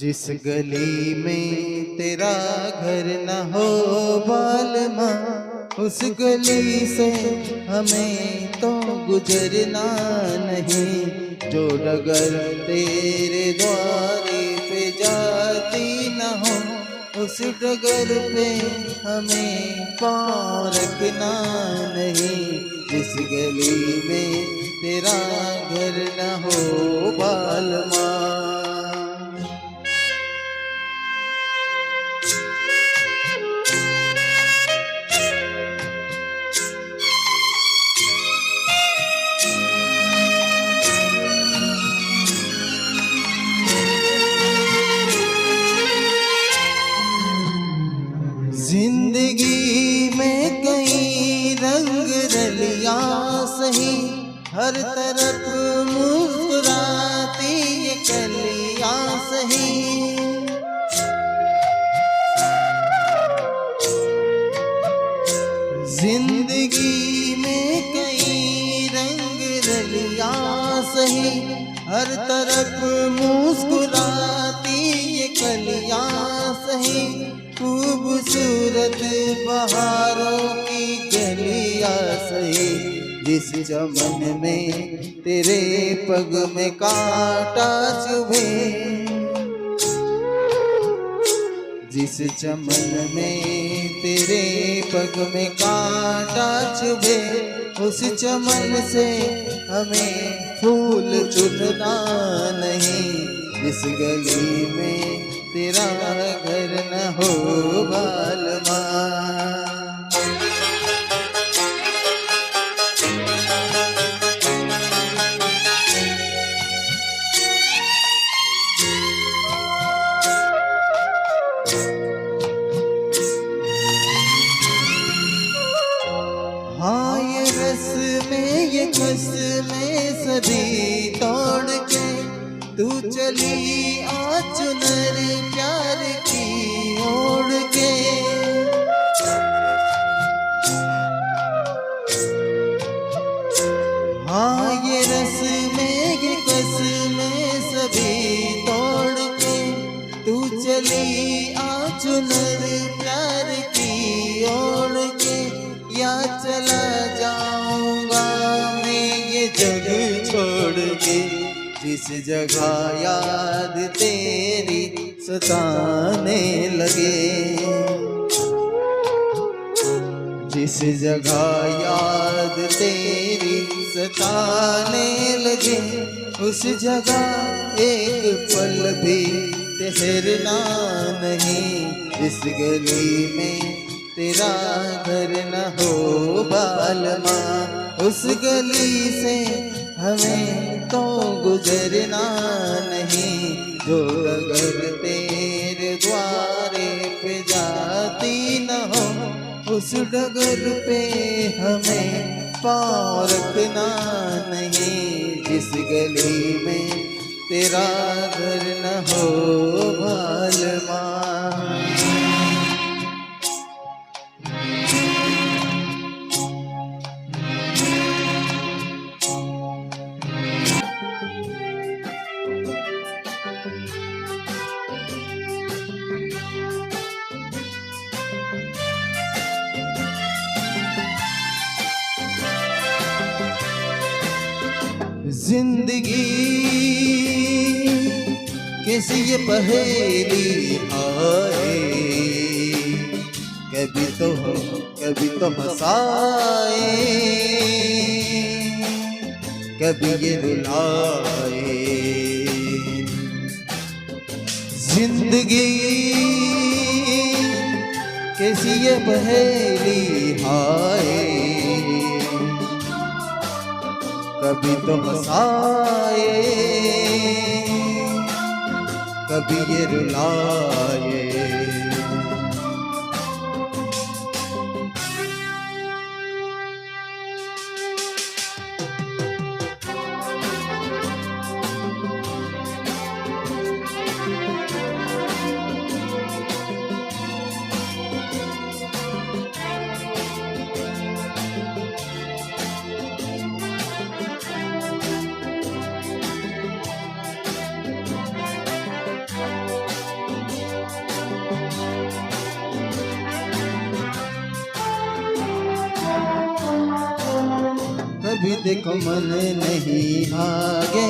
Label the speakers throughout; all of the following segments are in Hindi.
Speaker 1: जिस गली में तेरा घर न हो बालमा, उस गली से हमें तो गुजरना नहीं। जो डगर तेरे द्वारे पे जाती न हो, उस डगर पे हमें पाँव रखना नहीं। जिस गली में तेरा घर न हो बालमा। जिंदगी में कई रंग रलिया सही, हर तरफ मुस्कुराती ये कलियां सही। जिंदगी में कई रंग रलिया सही, हर तरफ मुस्कुराती ये कलियां सही। खूबसूरत बहारों की गलियां सही, जिस चमन में तेरे पग में कांटा चुभे, जिस चमन में तेरे पग में कांटा चुभे, उस चमन से हमें फूल चुनना नहीं। जिस गली में तेरा घर न हो बालमा। हाँ ये रस में ये कस में सदी तोड़ के तू चली आ चुनर प्यार की ओढ़ के। हाँ ये रस में ये कस में सभी तोड़ के तू चली आ चुनर प्यार की ओढ़ के। या चला जाऊंगा मैं ये जग छोड़ के, जिस जगह याद तेरी सताने लगे, जिस जगह याद तेरी सताने लगे, उस जगह एक पल भी ठहरना नहीं। इस गली में तेरा घर न हो बालमा, उस गली से हमें तो गुजरना नहीं। जो डगर तेरे द्वारे पे जाती न हो, उस डगर पे हमें पाँव रखना नहीं। जिस गली में तेरा घर न हो बालमा। जिंदगी कैसी ये पहेली आए, कभी तो हंसाए, कभी ये रुलाए। जिंदगी कैसी ये पहेली आए, कभी तो हंसाए, कभी ये रुलाए। देखो मन नहीं भागे,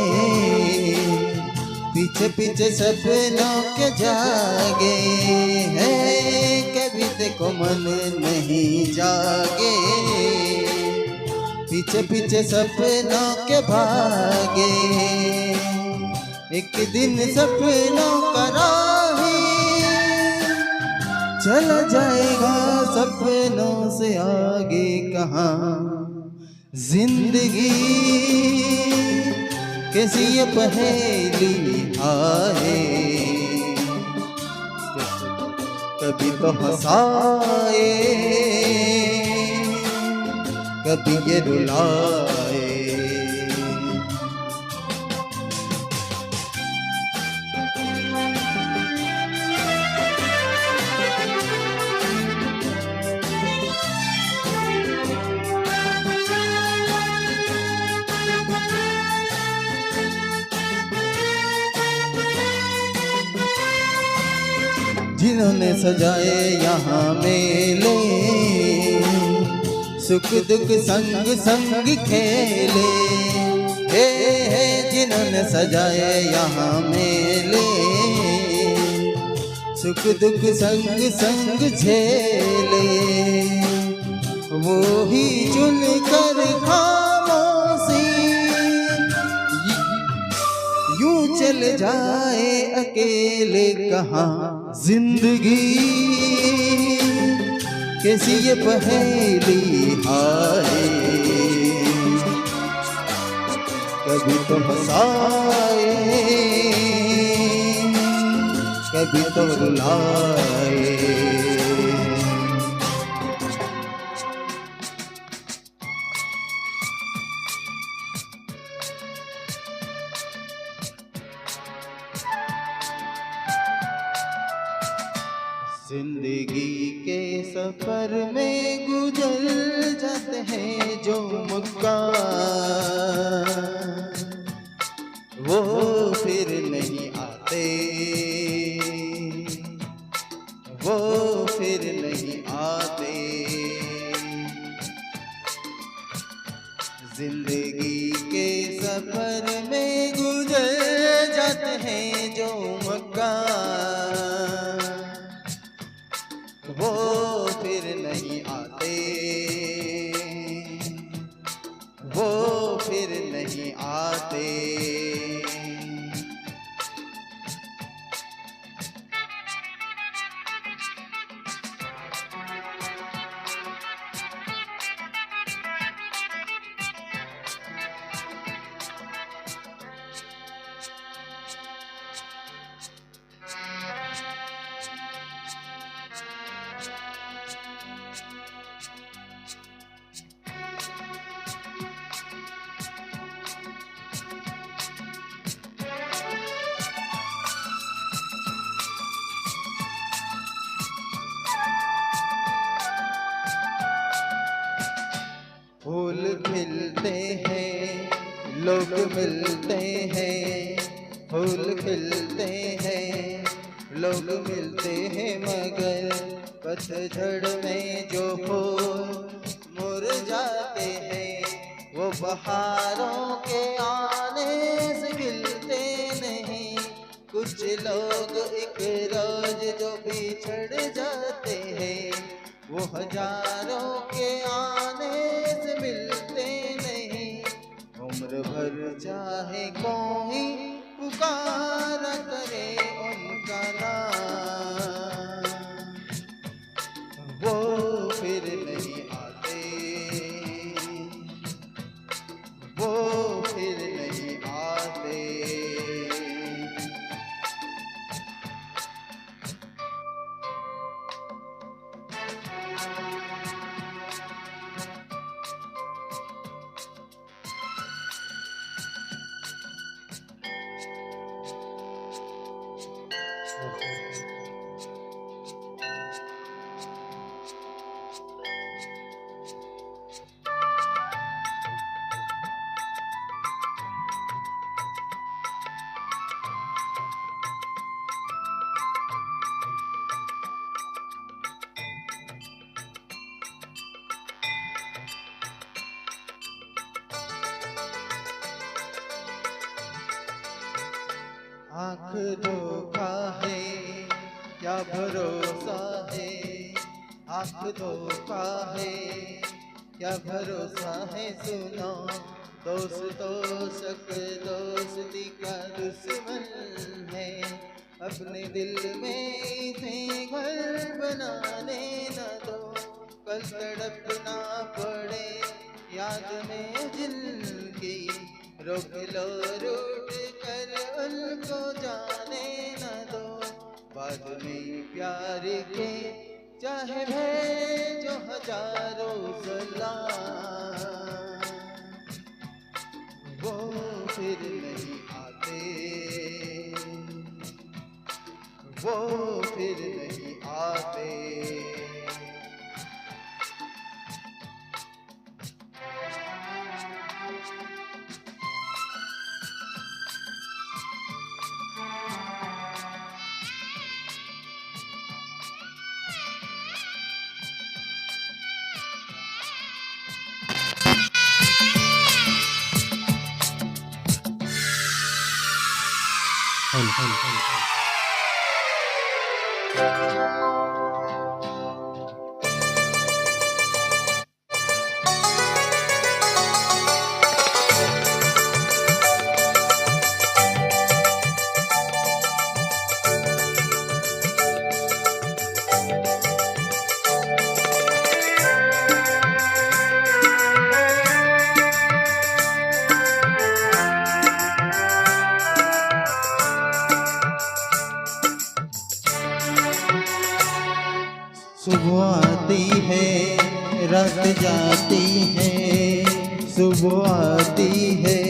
Speaker 1: पीछे पीछे सपनों के जागे हैं। कभी देखो मन नहीं जागे, पीछे पीछे सपनों के भागे। एक दिन सपनों का राही चला जाएगा सपनों से आगे कहाँ। जिंदगी कैसी ये पहेली आए, कभी तो हंसाए कभी ये रुलाए। जिन्होंने सजाए यहाँ मेले, सुख दुख संग संग खेले, हे जिन्होंने सजाए यहाँ मेले, सुख दुख संग संग झेले। वो ही चुन कर खामोशी यूं चल जाए अकेले कहाँ। जिंदगी कैसी ये पहेली आए, कभी तो हंसाए कभी तो रुलाए। जिंदगी के सफर में गुजर जाते हैं जो मौका, वो फिर नहीं आते, वो फिर नहीं आते। जिंदगी के सफर में गुजर जाते हैं जो मौका, वो फिर नहीं आते, वो फिर नहीं आते। फूल खिलते हैं लोग मिलते हैं, फूल खिलते हैं लोग मिलते हैं, मगर पतझड़ में जो फूल मुरझाते हैं वो बहारों के आने से खिलते नहीं। कुछ लोग एक रोज जो बिछड़ जाते हैं वो हजारों के आने से मिलते नहीं। उम्र भर चाहे कोई पुकारा करे उनका नाम, वो फिर नहीं आते, वो फिर नहीं आते। आँख धोखा है क्या भरोसा है, आँख धोखा है क्या भरोसा है। सुनो दोस्तों शक दोस्ती का दुश्मन है, अपने दिल में इसे घर बनाने न दो, कल तड़पना पड़े याद में जिनकी। रोक लो रूठ कर उनको जाने न दो, बाद में प्यार के चाहे भेजो हजारों सलाम, वो फिर नहीं आते, वो फिर नहीं आते। सुबह आती है रात जाती है, सुबह आती है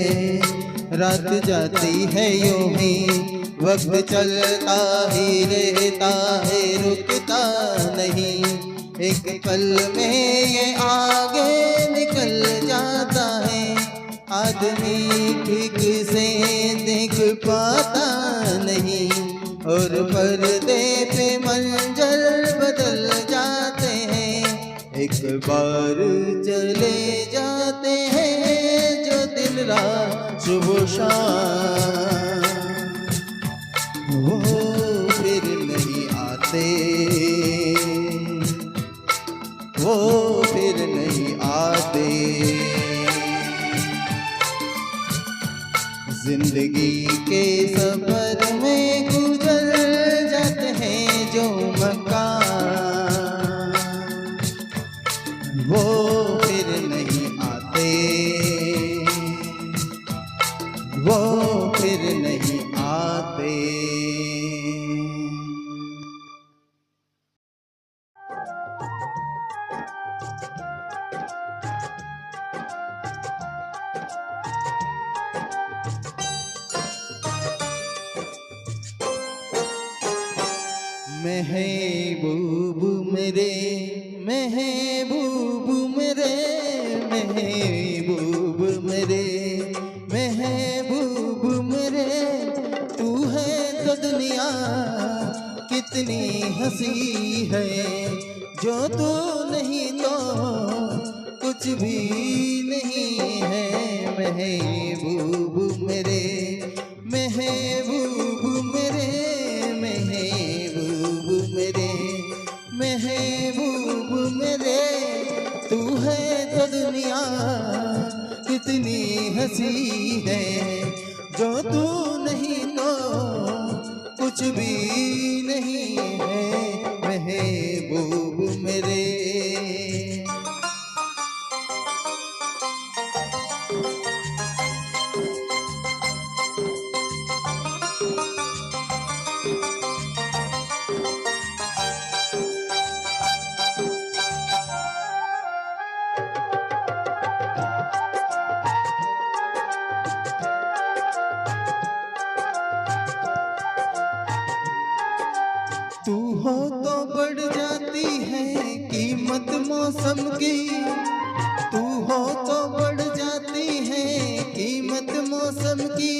Speaker 1: रात जाती है, यूं ही वक्त चलता ही रहता है, रुकता नहीं। एक पल में ये आगे निकल जाता है, आदमी ठीक से देख पाता नहीं, और पर्दे पे मंजर बदल जाते हैं। एक बार चले जाते हैं जो दिन रात सुबह शाम, वो फिर नहीं आते, वो फिर नहीं आते। जिंदगी के सफर में गुजर जाते हैं जो मकान, वो फिर नहीं आते, वो फिर नहीं आते। महबूब मेरे, महबूब मेरे, महबूब मेरे, महबूब मेरे, तू है तो दुनिया कितनी हंसी है, जो तू नहीं तो कुछ भी नहीं है। महबूब मेरे, महबूब मेरे, मेरे महबूब मेरे, तू है तो दुनिया कितनी हंसी है, जो तू नहीं तो कुछ भी नहीं है। महबूब मेरे, तू हो तो बढ़ जाती है कीमत मौसम की, तू हो तो बढ़ जाती है कीमत मौसम की।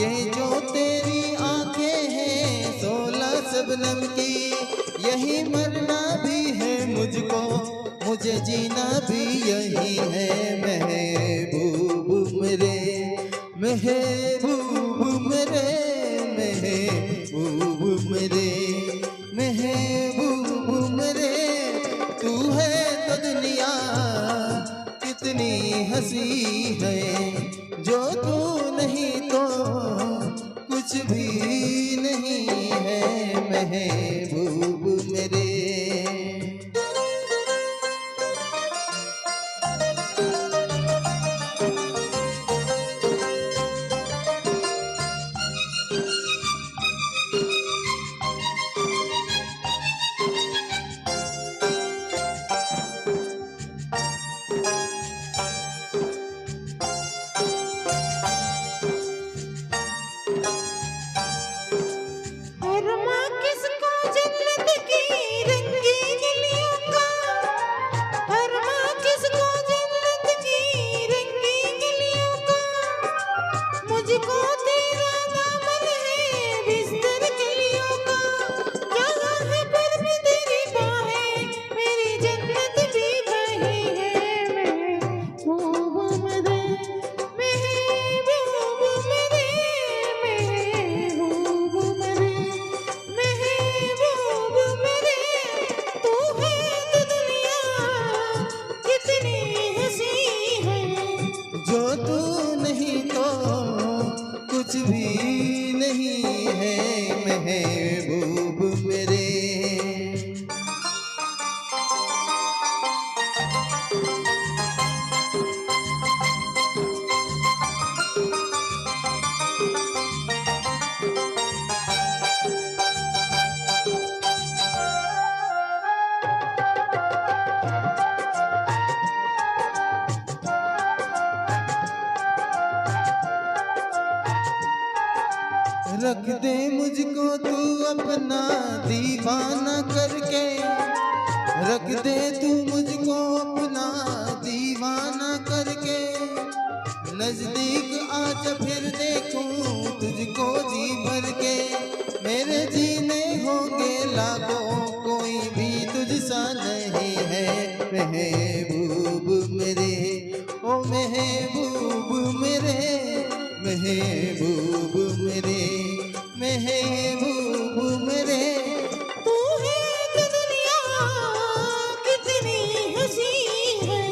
Speaker 1: ये जो तेरी आंखें हैं 16 शबनम की, यही मरना भी है मुझको, मुझे जीना भी यही है। महबूब मेरे, महबूब मेरे, महबूब मेरे, महबूब मेरे। तू है तो दुनिया कितनी हंसी है, जो तू नहीं तो कुछ भी नहीं है महबूब मेरे। कुछ भी नहीं है महबूब मेरे। रख दे मुझको तू अपना दीवाना करके, रख दे तू मुझको अपना दीवाना करके। नजदीक आजा फिर देखूं तुझको जी भर के, मेरे जीने होंगे लाखों कोई भी तुझसा नहीं है महबूब मेरे, ओ महबूब मेरे, महबूब मेरे, महबूब मेरे।
Speaker 2: तू है तो दुनिया कितनी हंसी है,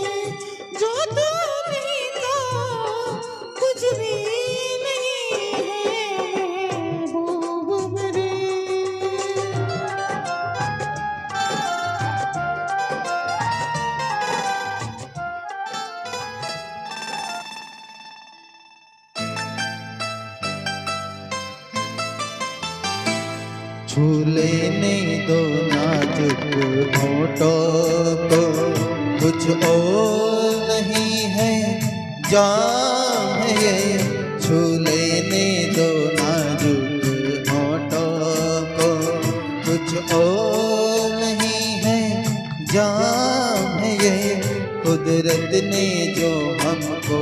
Speaker 2: जो तू नहीं तो कुछ भी नहीं है महबूब मेरे।
Speaker 1: छू लेने दो नाजुक होठों को, कुछ और नहीं है जाम है ये। छू लेने दो नाजुक होठों को, कुछ और नहीं है जाम है ये। कुदरत ने जो हमको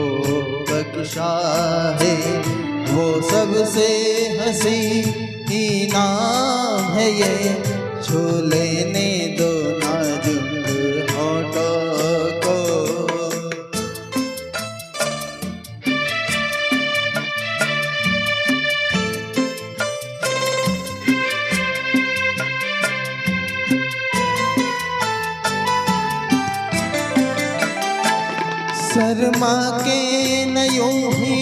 Speaker 1: बख्शा है, वो सबसे हंसी ही नाम है ये। छू लेने दो नाजुक होठों को। शर्मा के न यूं ही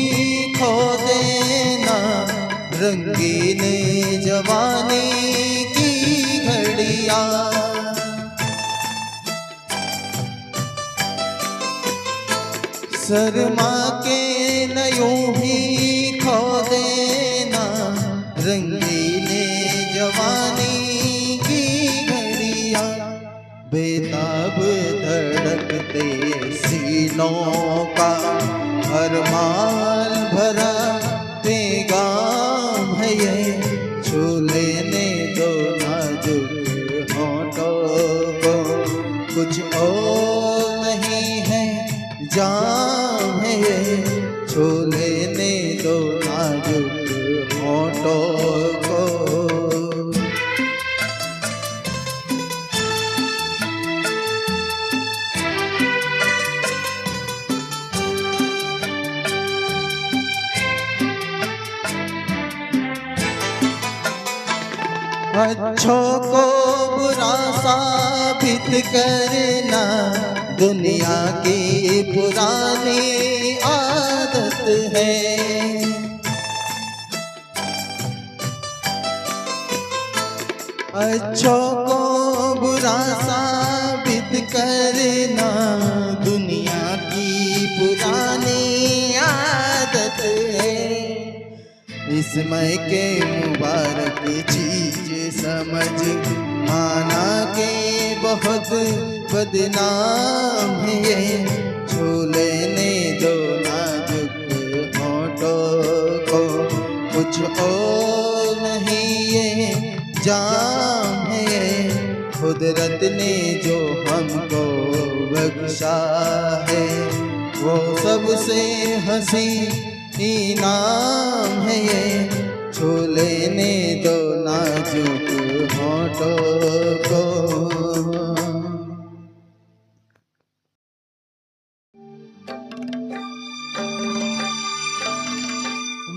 Speaker 1: खो देना रंगीन जवानी की घड़ियां। शर्मा के न यूं ही खो देना रंगीन जवानी की घड़ियां। बेताब धड़कते सीनों का अरमान भरा पैगाम है ये। छू लेने दो नाजुक होठों को, कुछ और नहीं है जाम है ये। छू लेने दो नाजुक होठों को। अच्छों को बुरा साबित करना दुनिया की पुरानी आदत है। अच्छों को बुरा साबित करना दुनिया की पुरानी आदत है। इसमय के मुबारक चीज समझ माना के बहुत बदनाम है ये। छू लेने दो नाजुक होठों को, कुछ और नहीं ये जाम है ये। कुदरत ने जो हमको बख्शा है वो सबसे हंसी इनाम है ये। छू लेने दो नाजुक होठों को।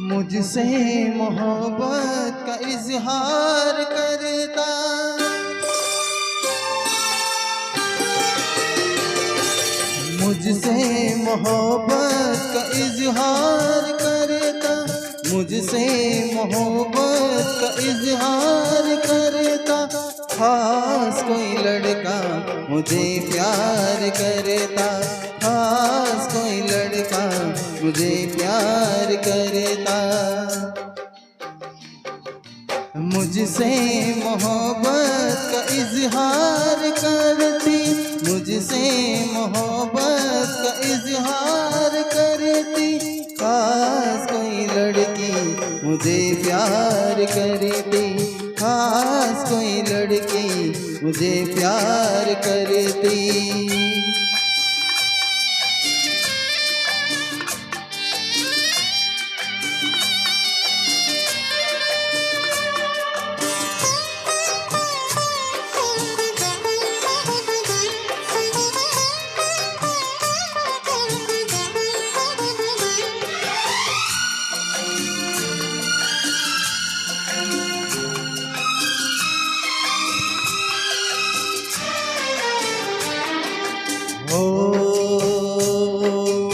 Speaker 1: मुझसे मोहब्बत का इजहार करता, मुझसे मोहब्बत का इजहार करता, मुझसे मोहब्बत का इजहार करता। खास कोई लड़का मुझे प्यार करता, खास कोई लड़का मुझे प्यार करता। मुझसे मोहब्बत का इजहार करती, मुझसे मोहब्बत का इजहार करती। खास कोई लड़की मुझे प्यार करती, खास कोई लड़की मुझे प्यार करती।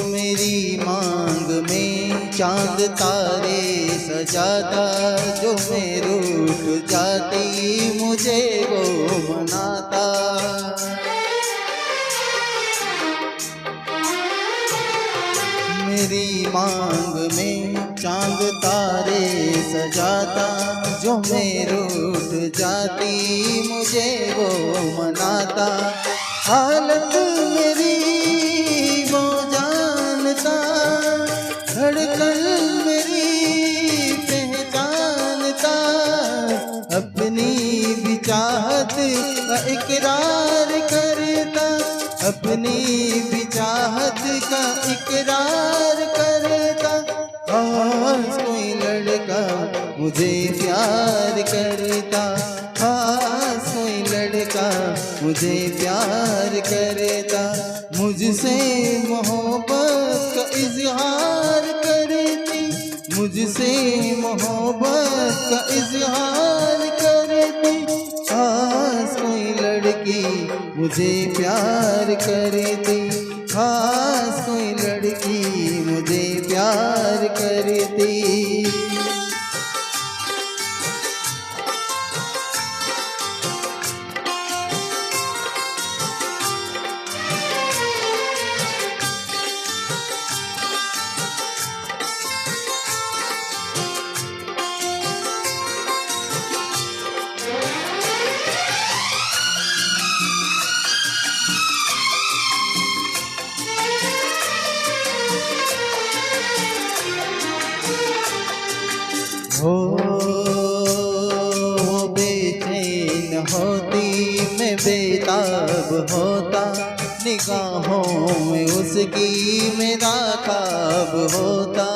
Speaker 1: मेरी मांग में चांद तारे सजाता, जो मैं रूठ जाती मुझे वो मनाता। मेरी मांग में चांद तारे सजाता, जो मैं रूठ जाती मुझे वो मनाता। हालत मेरी वो जानता, धड़कन मेरी पहचानता। अपनी भी चाहत का इकरार करता, अपनी भी चाहत का इकरार करता। खास कोई लड़का मुझे प्यार करता, खास कोई लड़का मुझे प्यार करता। मुझसे मोहब्बत का इजहार करती, मुझसे मोहब्बत का इजहार करती। खास कोई लड़की मुझे प्यार करती, खास कोई लड़की मुझे प्यार करती। हो बेचैन होती मैं बेताब होता, निगाहों में उसकी मेरा ख्वाब होता।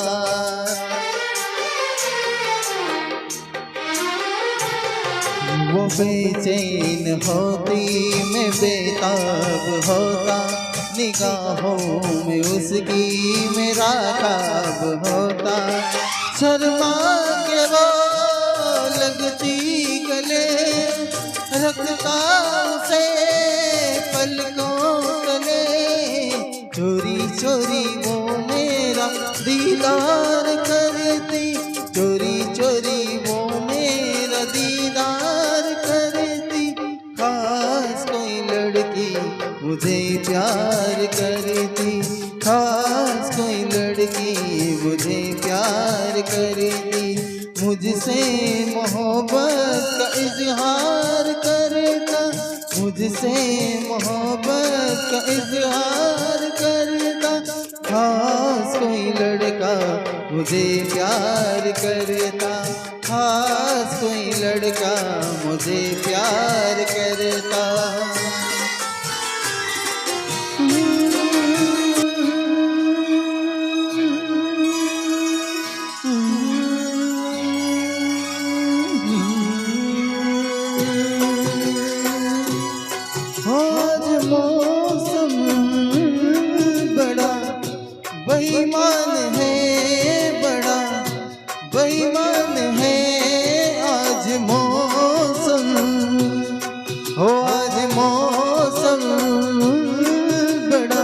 Speaker 1: वो बेचैन होती मैं बेताब होता, निगाहों में उसकी मेरा ख्वाब होता। शर्मा के वो लगती गले झकता उसे पलकों तले, चोरी चोरी वो मेरा दीदार करती, चोरी चोरी वो मेरा दीदार करती। खास कोई लड़की मुझे प्यार करती, खास कोई लड़की मुझे प्यार करती, मुझसे मोहब्बत का इजहार करता, मुझसे मोहब्बत का इजहार करता। खास कोई लड़का मुझे प्यार करता, खास कोई लड़का मुझे प्यार करता। आज मौसम बड़ा बेईमान है, बड़ा बेईमान है आज मौसम, हो आज मौसम बड़ा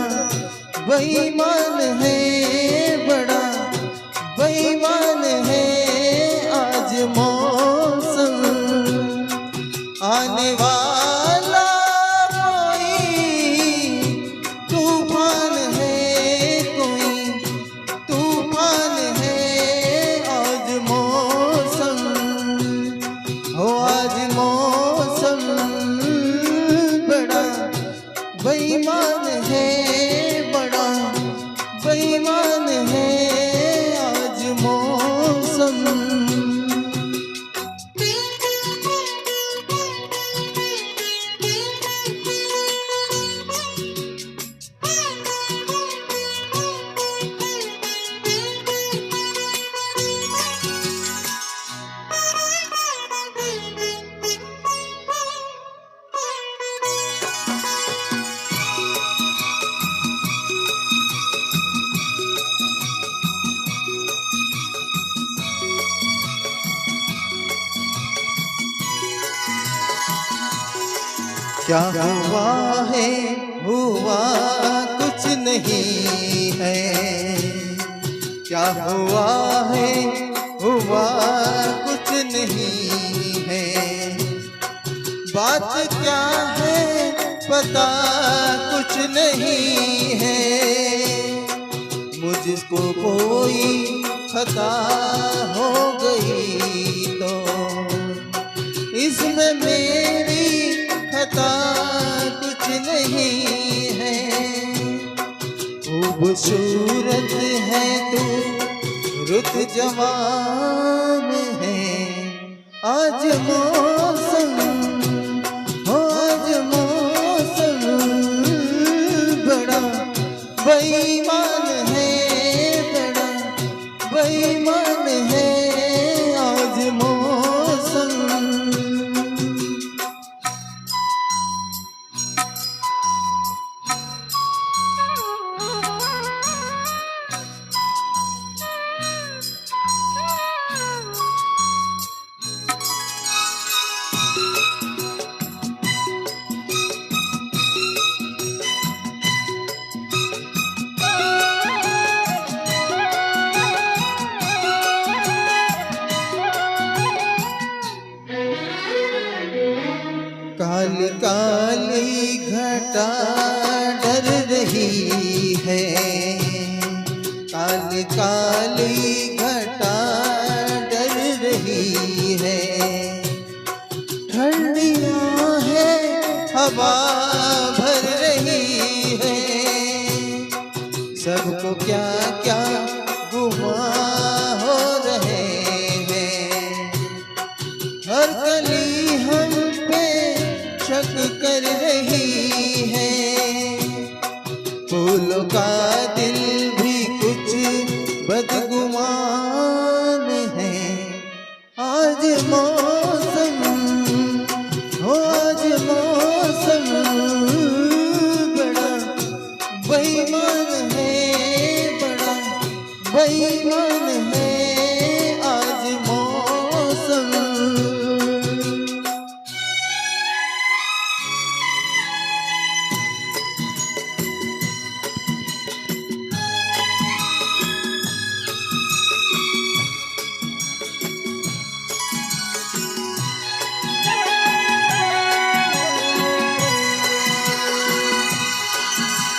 Speaker 1: बेईमान है, बड़ा बेईमान है आज मौसम। आने वाला तूफान है, कोई तूफान है आज मौसम, हो आज मौसम बड़ा बेईमान है, बड़ा बेईमान है आज मौसम। क्या हुआ है, हुआ कुछ नहीं है, क्या हुआ है, हुआ कुछ नहीं है। बात क्या है पता कुछ नहीं है, मुझको कोई खता हो गई तो इसमें मेरी खता कुछ नहीं है। खूबसूरत है तू, रुत जवान है आज मौसम, हो आज मौसम बड़ा बेईमान है, बड़ा बेईमान है आज मौसम। काली काली घटा डर रही है, काली काली घटा डर रही है। ठंडियां है हवा भर रही है, सबको क्या क्या गुमा हो रहे हैं। हर कली हम पे शक कर रही है,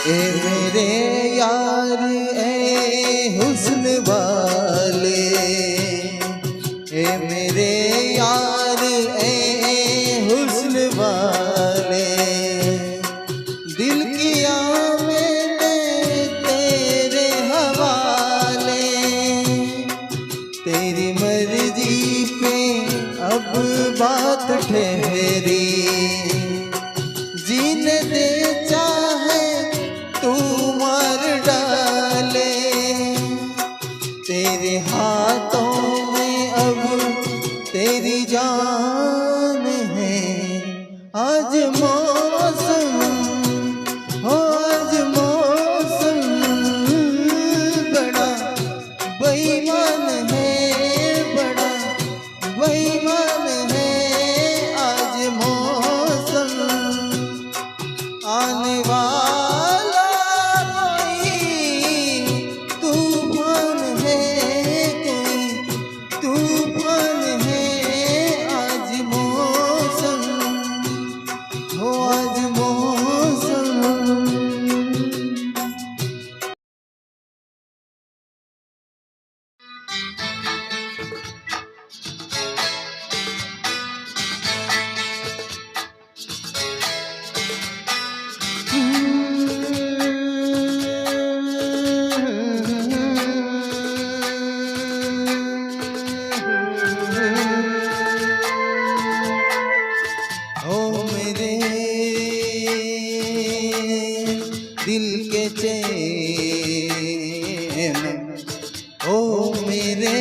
Speaker 1: ए मेरे यार ए हुस्न वाले, ए मेरे यार ए हुस्न वाले, दिल किया मैंने तेरे हवाले, तेरी मर्जी पे अब बात ठहरी, जीने दे चाहे तू मार डाले, तेरे हाथों में अब तेरी जान है। आज मौसम हो, आज मौसम बड़ा बेईमान है, बड़ा बेईमान है। आज मौसम आने वाला कोई तूफान है, कोई तूफान है। आज मौसम हो, आज मौसम। ओ मेरे दिल के चैन, ओ मेरे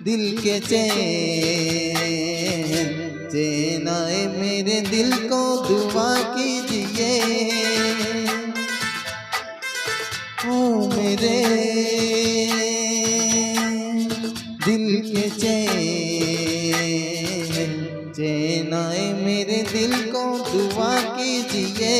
Speaker 1: दिल के चैन, चैन आए मेरे दिल को दुआ कीजिए। ओ मेरे दिल के चैन, चैन आए मेरे दिल को दुआ कीजिए।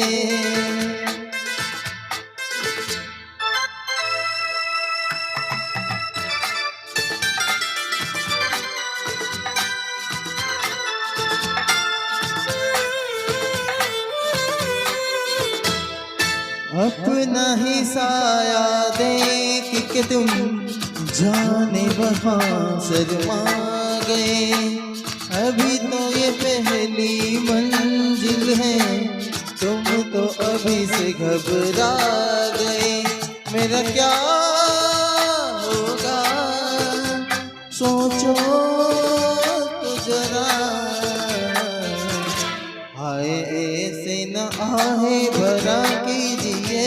Speaker 1: अपना ही साया देख के तुम जाने वहाँ शर्मा गए, अभी तो ये पहली मंजिल है, तुम तो अभी से घबरा गए। मेरा क्या होगा सोचो तो जरा, आए ऐसे न आहे भरा कीजिए।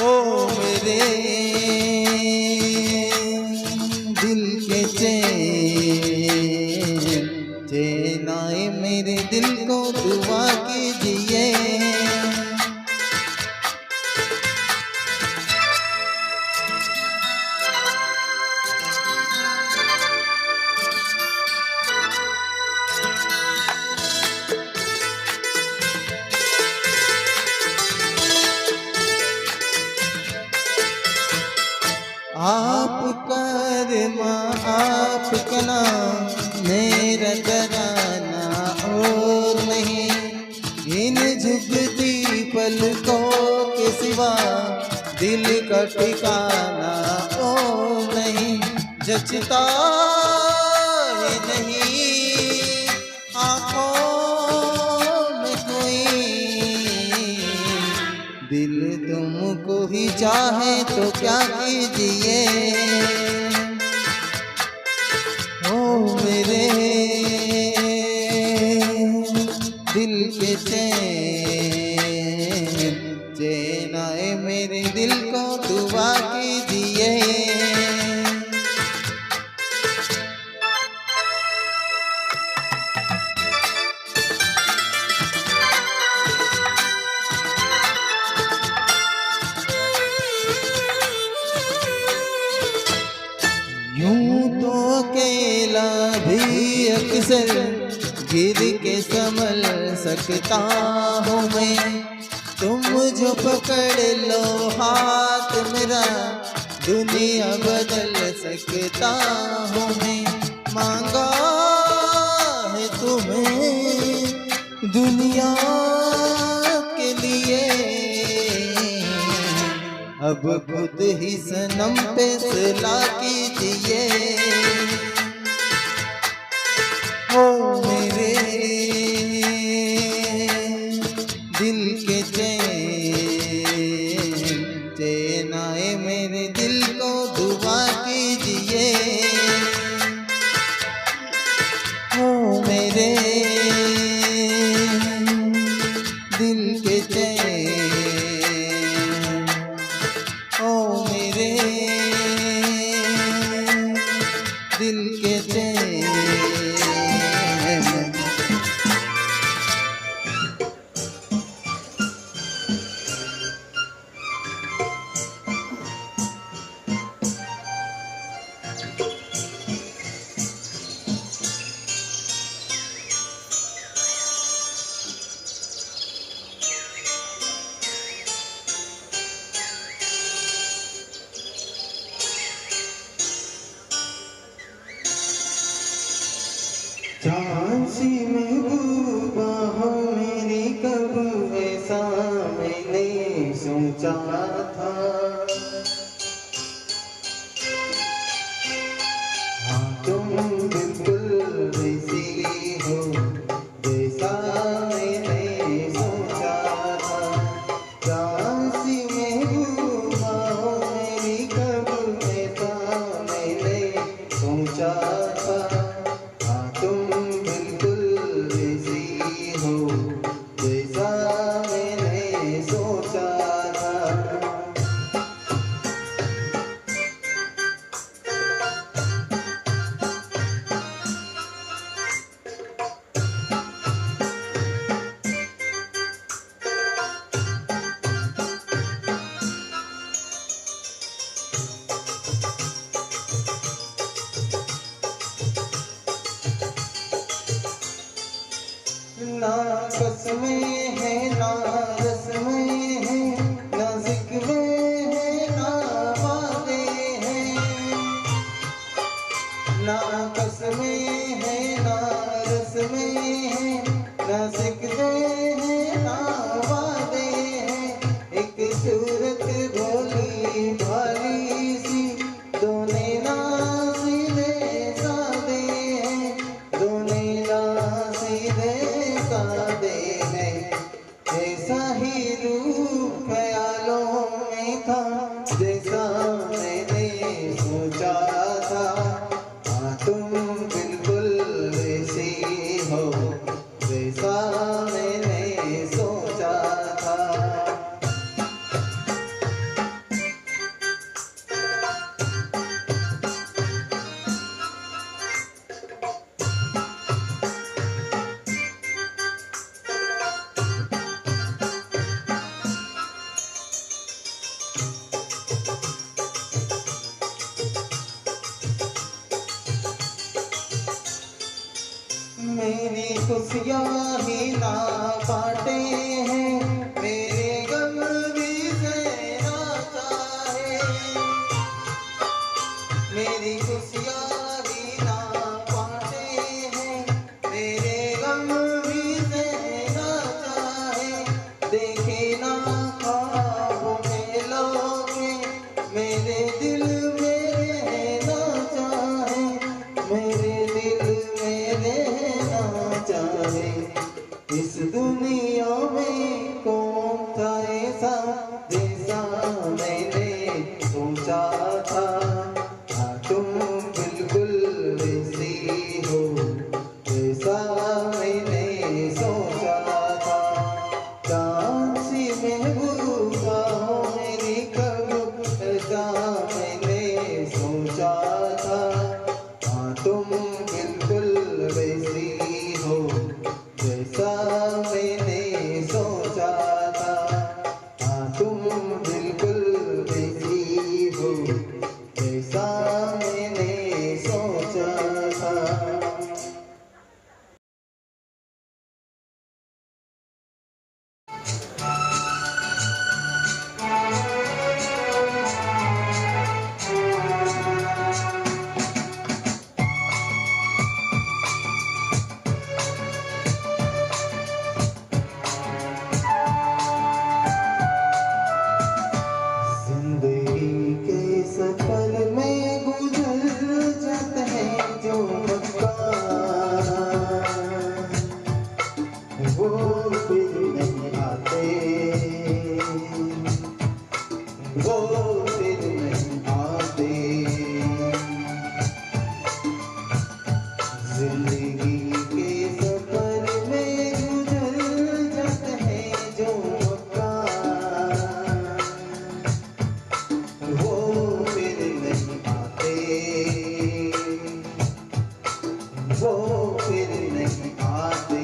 Speaker 1: ओ मेरे दिल के चैन, चैन आए मेरे दिल को दुआ कीजिए। आप कर्मा आपका नाम, मेरा तराना और नहीं, इन झुकती पलकों के सिवा दिल का ठिकाना और नहीं। जचता है नहीं आँखों में कोई, दिल तुमको ही चाहे तो क्या कीजिए। ओ मेरे दिल के चैन, चैन आए मेरे दिल को दुआ कीजिए। यूं तो अकेला भी अक्सर गिर के संभल सकता हूँ मैं, तुम जो पकड़ लो हाथ मेरा दुनिया बदल सकता हूँ मैं। मांगा है तुम्हें दुनिया के लिए अब खुद ही सनम फैसला कीजिए। ओ मेरे दिल के चैन आए मेरे दिल को दुआ कीजिए। ओ मेरे दिल के चैन, ओ मेरे दिल के चैन। झांसी महबूबा हो मेरी, कब ऐसा मैंने सोचा था। हाँ तुम बिल्कुल वैसी हो जैसा मैंने सोचा था। झांसी महबूबा हो मेरी, कब ऐसा मैंने सोचा था। तुम बिल्कुल वैसी हो जैसा मैंने सोचा था। ना कसमें है ना रस्में है, ना ज़िक्र है ना वादे हैं। ना कसमें है ना रस्में है, ना ज़िक्र है ना वादे हैं। एक सूरत भोली भाली सी, दो नैना सीधे सादे हैं। दो नैना सीधे सादे हैं। ऐसा ही रूप ख्यालों में था जैसा मैंने सोचा था। हाँ तुम बिल्कुल वैसी हो जैसा मैंने सोचा था। मेरी खुशियाँ ही ना बांटे हैं, मेरे गम भी सहना चाहे। मेरी खुशियाँ ही ना बांटे हैं, मेरे गम भी सहना चाहे। देखे ना ख्वाब में लोगे, मेरे दिल में रहना चाहे। मेरे दिल में रहना चाहे। इस दुनिया में कौन था ऐसा जैसा मैंने सोचा था। हाँ तुम बिल्कुल वैसी हो जैसा मैंने सोचा था। झांसी महबूबा हो मेरी, कब ऐसा मैंने सोचा था। हाँ तुम बिल्कुल वैसी हो जैसा मैंने सोचा था। हाँ तुम बिल्कुल वैसी हो जैसा मैंने सोचा था। फिर नहीं आते। जिंदगी के सफर में गुजर जाते हैं जो वक्त, वो फिर नहीं आते, वो फिर नहीं आते।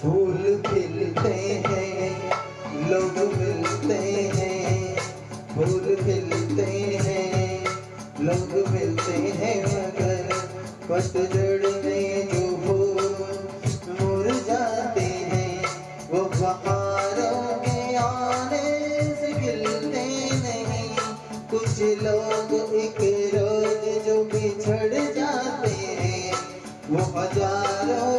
Speaker 1: फूल खिलते हैं, लोग मिलते हैं, फूल खिलते हैं, लोग मिलते हैं, मगर पतझड़ में जो फूल मुरझाते हैं, वो बहारों के आने से खिलते नहीं। कुछ लोग एक रोज जो बिछड़ जाते हैं, वो हजारों